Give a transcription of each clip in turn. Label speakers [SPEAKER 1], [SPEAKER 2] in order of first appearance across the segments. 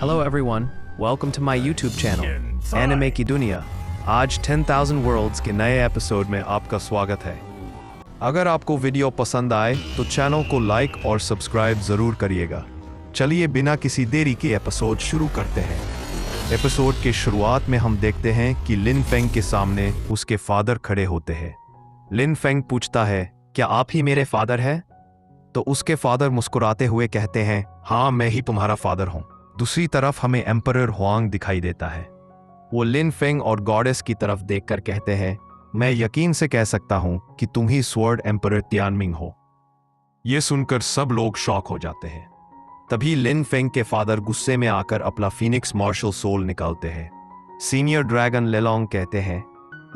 [SPEAKER 1] Hello everyone, welcome to my YouTube channel, Anime की दुनिया। आज 10,000 Worlds के नए एपिसोड में आपका स्वागत है। अगर आपको वीडियो पसंद आए तो चैनल को लाइक और सब्सक्राइब जरूर करिएगा। चलिए बिना किसी देरी के एपिसोड शुरू करते हैं। एपिसोड के शुरुआत में हम देखते हैं कि लिन फेंग के सामने उसके फादर खड़े होते हैं। लिन फेंग पूछता है, क्या आप ही मेरे फादर हैं? तो उसके फादर मुस्कुराते हुए कहते हैं, हाँ मैं ही तुम्हारा फादर हूँ। दूसरी तरफ हमें एम्परर हुआंग दिखाई देता है। वो लिन फेंग और गॉडेस की तरफ देखकर कहते हैं, मैं यकीन से कह सकता हूं कि तुम ही स्वॉर्ड एम्परर तियानमिंग हो। यह सुनकर सब लोग शॉक हो जाते हैं। तभी लिन फेंग के फादर गुस्से में आकर अपना फीनिक्स मार्शल सोल निकालते हैं। सीनियर ड्रैगन लेलोंग कहते हैं,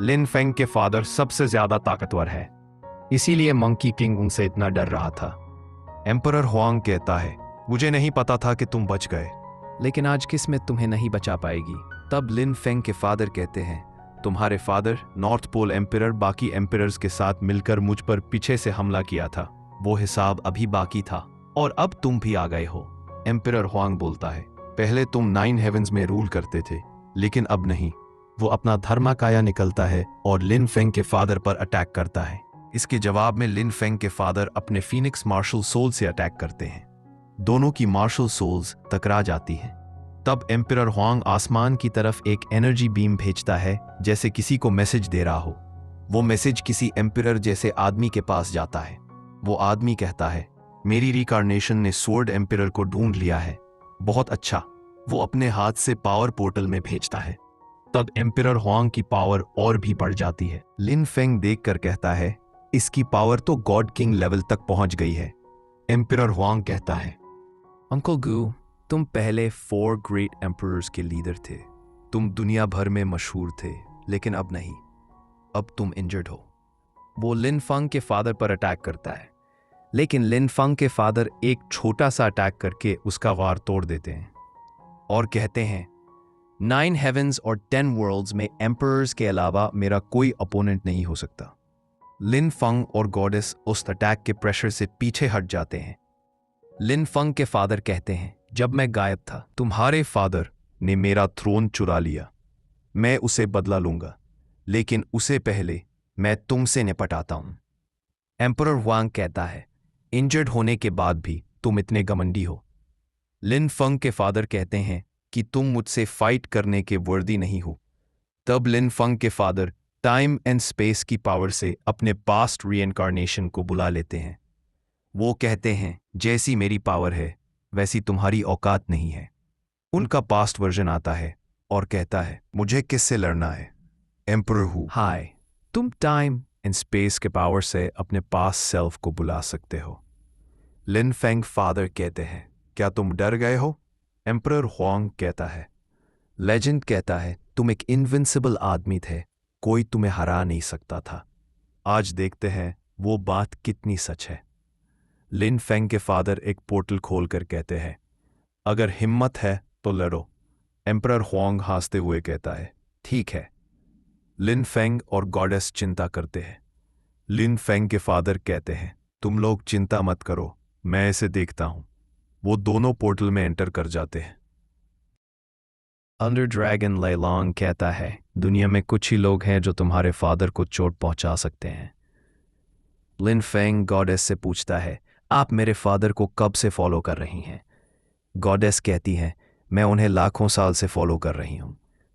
[SPEAKER 1] लिन फेंग के फादर सबसे ज्यादा ताकतवर है, इसीलिए मंकी किंग उनसे इतना डर रहा था। एम्परर हुआंग कहता है, मुझे नहीं पता था कि तुम बच गए, लेकिन आज किस्मत तुम्हें नहीं बचा पाएगी। तब लिन फेंग के फादर कहते हैं, तुम्हारे फादर नॉर्थ पोल एम्परर बाकी एम्परर्स के साथ मिलकर मुझ पर पीछे से हमला किया था, वो हिसाब अभी बाकी था और अब तुम भी आ गए हो। एम्परर हुआंग बोलता है, पहले तुम 9 हेवंस में रूल करते थे, लेकिन अब नहीं। वो अपना धर्माकाया निकलता है और लिन फेंग के फादर पर अटैक करता है। इसके जवाब में लिन फेंग के फादर अपने फीनिक्स मार्शल सोल से अटैक करते हैं। दोनों की मार्शल सोल्स टकरा जाती हैं। तब एम्परर हुआंग आसमान की तरफ एक एनर्जी बीम भेजता है, जैसे किसी को मैसेज दे रहा हो। वो मैसेज किसी एम्परर जैसे आदमी के पास जाता है। वो आदमी कहता है, मेरी रिकार्नेशन ने स्वॉर्ड एम्परर को ढूंढ लिया है। बहुत अच्छा। वो अपने हाथ से पावर पोर्टल में भेजता है। तब एम्परर हुआंग की पावर और भी बढ़ जाती है। लिन फेंग देखकर कहता है, इसकी पावर तो गॉड किंग लेवल तक पहुंच गई है। एम्परर हुआंग कहता है, अंकल गू, तुम पहले 4 ग्रेट एम्परर्स के लीडर थे। तुम दुनिया भर में मशहूर थे, लेकिन अब नहीं। अब तुम इंजर्ड हो। वो लिन फेंग के फादर पर अटैक करता है, लेकिन लिन फेंग के फादर एक छोटा सा अटैक करके उसका वार तोड़ देते हैं और कहते हैं, 9 हेवंस और 10 वर्ल्ड्स में एम्परर्स के अलावा मेरा कोई अपोनेंट नहीं हो सकता। लिन फेंग और गॉडेस उस अटैक के प्रेशर से पीछे हट जाते हैं। लिन फेंग के फादर कहते हैं, जब मैं गायब था तुम्हारे फादर ने मेरा थ्रोन चुरा लिया। मैं उसे बदला लूंगा, लेकिन उसे पहले मैं तुमसे निपटाता हूं। एम्परर हुआंग कहता है, इंजर्ड होने के बाद भी तुम इतने घमंडी हो। लिन फेंग के फादर कहते हैं कि तुम मुझसे फाइट करने के वर्दी नहीं हो। तब लिन फेंग के फादर टाइम एंड स्पेस की पावर से अपने पास्ट रीइंकार्नेशन को बुला लेते हैं। वो कहते हैं, जैसी मेरी पावर है वैसी तुम्हारी औकात नहीं है। उनका पास्ट वर्जन आता है और कहता है, मुझे किससे लड़ना है? एम्परर हूं। हाय, तुम टाइम एंड स्पेस के पावर से अपने पास सेल्फ को बुला सकते हो। लिन फेंग फादर कहते हैं, क्या तुम डर गए हो? एम्परर हुआंग कहता है, लेजेंड कहता है तुम एक इनविंसिबल आदमी थे, कोई तुम्हें हरा नहीं सकता था। आज देखते हैं वो बात कितनी सच है। लिन फेंग के फादर एक पोर्टल खोलकर कहते हैं, अगर हिम्मत है तो लड़ो। एम्परर हुआंग हंसते हुए कहता है, ठीक है। लिन फेंग और गॉडेस चिंता करते हैं। लिन फेंग के फादर कहते हैं, तुम लोग चिंता मत करो, मैं इसे देखता हूं। वो दोनों पोर्टल में एंटर कर जाते हैं। अंडर ड्रैगन लेलोंग कहता है, दुनिया में कुछ ही लोग हैं जो तुम्हारे फादर को चोट पहुंचा सकते हैं। लिन फेंग गॉडेस से पूछता है, आप मेरे फादर को कब से फॉलो कर रही हैं? गॉडेस कहती है, मैं उन्हें लाखों साल से फॉलो कर रही हूं।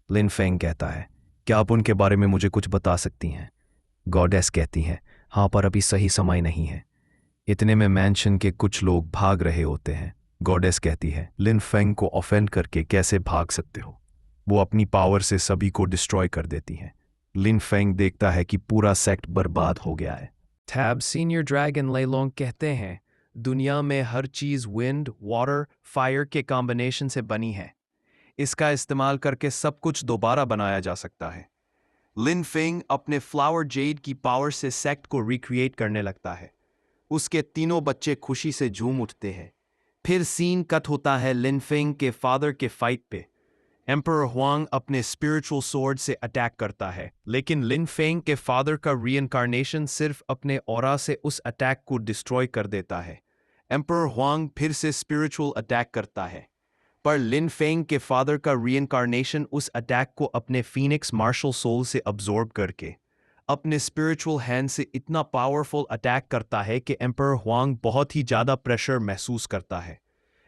[SPEAKER 1] लिन फेंग कहता है, क्या आप उनके बारे में मुझे कुछ बता सकती हैं? गॉडेस कहती है, हाँ, पर अभी सही समय नहीं है। इतने में मैंशन के कुछ लोग भाग रहे होते हैं। गॉडेस कहती है, लिन फेंग को ऑफेंड करके कैसे भाग सकते हो? वो अपनी पावर से सभी को डिस्ट्रॉय कर देती हैं। लिन फेंग देखता है कि पूरा सेक्ट बर्बाद हो गया है। टैब सीनियर ड्रैगन लेलोंग कहते हैं, दुनिया में हर चीज विंड, वाटर, फायर के कॉम्बिनेशन से बनी है। इसका इस्तेमाल करके सब कुछ दोबारा बनाया जा सकता है। लिन फेंग अपने फ्लावर जेड की पावर से सेक्ट को रिक्रिएट करने लगता है। उसके तीनों बच्चे खुशी से झूम उठते हैं। फिर सीन कट होता है लिन फेंग के फादर के फाइट पे। एम्परर हुआंग अपने स्पिरिचुअल स्वॉर्ड से अटैक करता है, लेकिन लिन फेंग के फादर का रीइंकार्नेशन सिर्फ अपने ऑरा से उस अटैक को डिस्ट्रॉय कर देता है। एम्परर हुआंग फिर से स्पिरिचुअल अटैक करता है, पर लिन फेंग के फादर का रीइंकार्नेशन उस अटैक को अपने फीनिक्स मार्शल सोल से अब्जॉर्ब करके अपने स्पिरिचुअल हैंड से इतना पावरफुल अटैक करता है कि एम्परर हुआंग बहुत ही ज़्यादा प्रेशर महसूस करता है।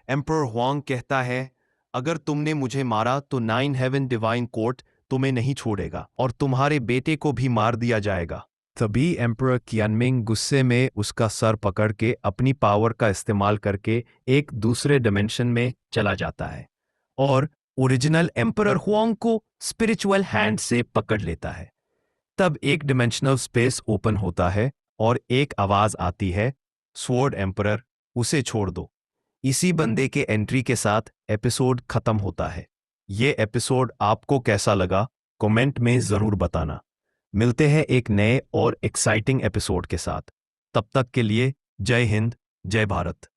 [SPEAKER 1] एम्परर हुआंग कहता है, अगर तुमने मुझे मारा तो 9 हेवन डिवाइन कोर्ट तुम्हें नहीं छोड़ेगा और तुम्हारे बेटे को भी मार दिया जाएगा। तभी एम्परर कियानमिंग गुस्से में उसका सर पकड़ के अपनी पावर का इस्तेमाल करके एक दूसरे डिमेंशन में चला जाता है और ओरिजिनल एम्परर हुआंग को स्पिरिचुअल हैंड से पकड़ लेता है। तब एक डिमेंशनल स्पेस ओपन होता है और एक आवाज आती है, स्वॉर्ड एम्परर, उसे छोड़ दो। इसी बंदे के एंट्री के साथ एपिसोड खत्म होता है। ये एपिसोड आपको कैसा लगा कमेंट में ज़रूर बताना। मिलते हैं एक नए और एक्साइटिंग एपिसोड के साथ। तब तक के लिए जय हिंद, जय भारत।